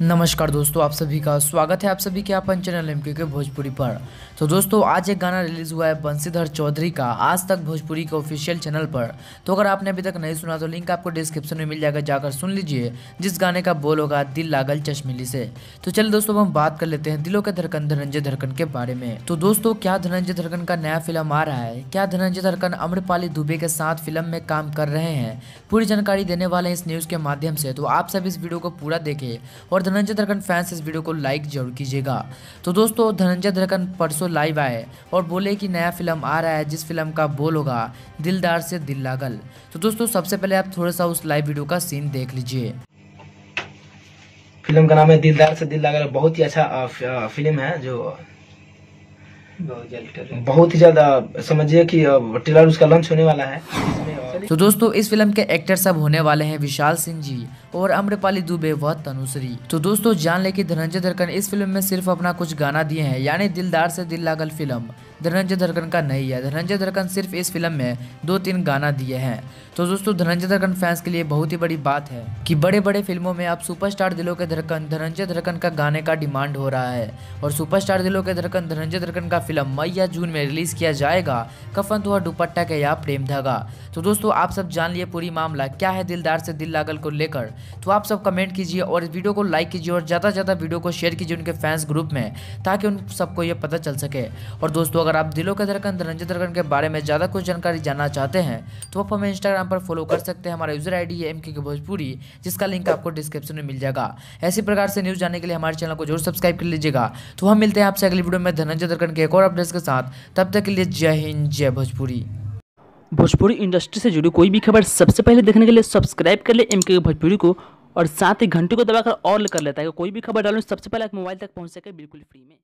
नमस्कार दोस्तों, आप सभी का स्वागत है आप सभी के अपन चैनल एमके के भोजपुरी पर। तो दोस्तों आज एक गाना रिलीज़ हुआ है बंशीधर चौधरी का आज तक भोजपुरी के ऑफिशियल चैनल पर। तो अगर आपने अभी तक नहीं सुना तो लिंक आपको डिस्क्रिप्शन में मिल जाएगा, जाकर सुन लीजिए। जिस गाने का बोल होगा दिल लागल चश्मिली से। तो चलिए दोस्तों हम बात कर लेते हैं दिलों के धड़कन धनंजय धड़कन के बारे में। तो दोस्तों क्या धनंजय धड़कन का नया फिल्म आ रहा है? क्या धनंजय धड़कन आम्रपाली दुबे के साथ फिल्म में काम कर रहे हैं? पूरी जानकारी देने वाले हैं इस न्यूज़ के माध्यम से। तो आप सब इस वीडियो को पूरा देखें और धनंजय धड़कन फैंस इस वीडियो को लाइक जरूर कीजिएगा। तो दोस्तों धनंजय धड़कन परसों लाइव आए और बोले कि नया फिल्म आ रहा है जिस फिल्म का बोल होगा दिलदार से दिल लागल। तो दोस्तों सबसे पहले आप थोड़ा सा उस लाइव वीडियो का सीन देख लीजिए। फिल्म का नाम है दिलदार से दिल लागल। बहुत ही अच्छा फिल्म है जो बहुत ही ज्यादा समझिए कि ट्रेलर उसका लॉन्च होने वाला है। तो दोस्तों इस फिल्म के एक्टर सब होने वाले हैं विशाल सिंह जी और आम्रपाली दुबे व तनुश्री। तो दोस्तों जान ले कि धनंजय धड़कन इस फिल्म में सिर्फ अपना कुछ गाना दिए हैं, यानी दिलदार से दिल लागल फिल्म धनंजय धड़कन का नहीं है। धनंजय धड़कन सिर्फ इस फिल्म में 2-3 गाना दिए हैं। तो दोस्तों धनंजय धड़कन फैंस के लिए बहुत ही बड़ी बात है कि बड़े बड़े फिल्मों में अब सुपरस्टार दिलों के धड़कन धनंजय धड़कन का गाने का डिमांड हो रहा है। और सुपरस्टार दिलों के धड़कन धनंजय धड़कन का फिल्म मई या जून में रिलीज किया जाएगा, कफन तुहा दुपट्टा के या प्रेम धागा। तो दोस्तों आप सब जान लिए पूरी मामला क्या है दिलदार से दिल लागल को लेकर। तो आप सब कमेंट कीजिए और इस वीडियो को लाइक कीजिए और ज़्यादा से ज़्यादा वीडियो को शेयर कीजिए उनके फैंस ग्रुप में, ताकि उन सबको ये पता चल सके। और दोस्तों अगर आप दिलों के धड़कन धनंजय धड़कन के बारे में ज़्यादा कुछ जानकारी जानना चाहते हैं तो आप हमें इंस्टाग्राम पर फॉलो कर सकते हैं। हमारा यूजर आईडी है MK भोजपुरी, जिसका लिंक आपको डिस्क्रिप्शन में मिल जाएगा। ऐसी प्रकार से न्यूज़ जानने के लिए हमारे चैनल को जरूर सब्सक्राइब कर लीजिएगा। तो हम मिलते हैं आपसे अगली वीडियो में धनंजय धड़कन के एक और अपडेट्स के साथ। तब तक के लिए जय हिंद जय भोजपुरी। भोजपुरी इंडस्ट्री से जुड़ी कोई भी खबर सबसे पहले देखने के लिए सब्सक्राइब कर ले MK भोजपुरी को, और साथ ही घंटी को दबाकर ऑल कर लेता है कि कोई भी खबर डालूं सबसे पहले आप मोबाइल तक पहुंच सके बिल्कुल फ्री में।